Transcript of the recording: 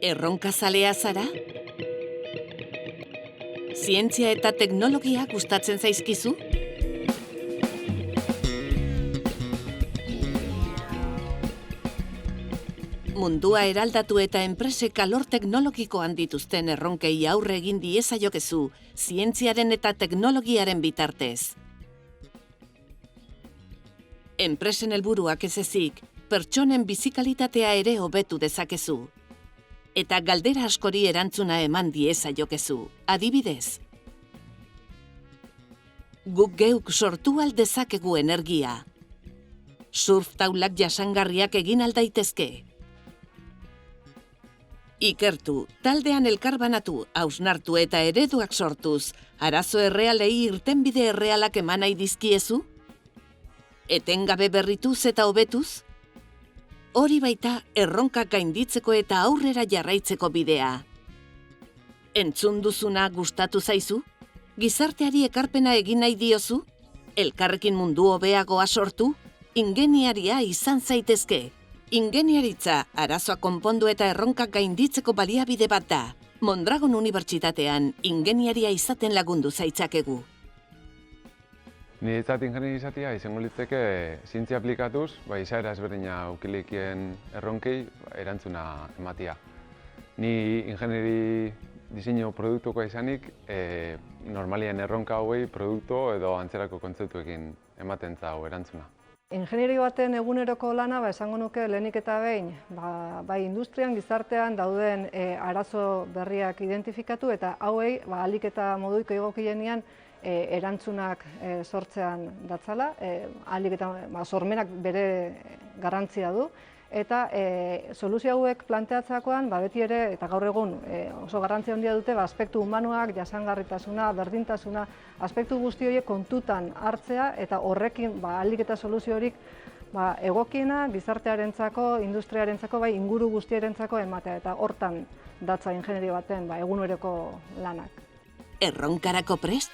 Erronkazalea zara? Zientzia eta teknologia gustatzen zaizkizu? Mundua eraldatu eta enpresek alor teknologikoan dituzten erronkei aurre egin diezaiokezu, zientziaren eta teknologiaren bitartez. Enpresen helburuak ez ezik, pertsonen bizikalitatea ere hobetu dezakezu. Eta galdera askori erantzuna eman diezaiokezu, adibidez. Guk geuk sortu aldezakegu energia. Surf taulak jasangarriak egin aldaitezke. Ikertu, taldean elkarbanatu, hausnartu eta ereduak sortuz, arazo errealei irtenbide errealak eman nahi dizkiezu? Etengabe berrituz eta hobetuz? Hori baita erronkak gainditzeko eta aurrera jarraitzeko bidea. Entzun duzuna gustatu zaizu? Gizarteari ekarpena egin nahi diozu? Elkarrekin mundu hobeagoa sortu? Ingeniaria izan zaitezke. Ingeniaritza arazoa konpondu eta erronkak gainditzeko baliabide bat da. Mondragon Unibertsitatean ingeniaria izaten lagundu zaitzakegu. Niretzat ingeniari izatea izango litzeke zientzia aplikatuz, izaera ezberdina ukilikien erronkei erantzuna ematia. Ni ingeniari diseinu produktuko izanik, normalien erronka hauei produktu edo antzerako kontzeptuekin ematen zau erantzuna. Ingeniari baten eguneroko lana esango nuke lehenik eta behin, bai industrian, gizartean dauden arazo berriak identifikatu eta hauei ahalik eta moduiko egokienean erantzunak sortzean datzala, ahalik eta sormenak bere garrantzia du, eta soluzio hauek planteatzakoan beti ere, eta gaur egun oso garrantzia handia dute, aspektu humanoak, jasangarritasuna, berdintasuna, aspektu guzti horiek kontutan hartzea eta horrekin ahalik eta soluzio horik egokiena gizartearentzako, industriarentzako, inguru guztiarentzako ematea, eta hortan datza ingeniari baten eguneroko lanak. Erronkarako prest?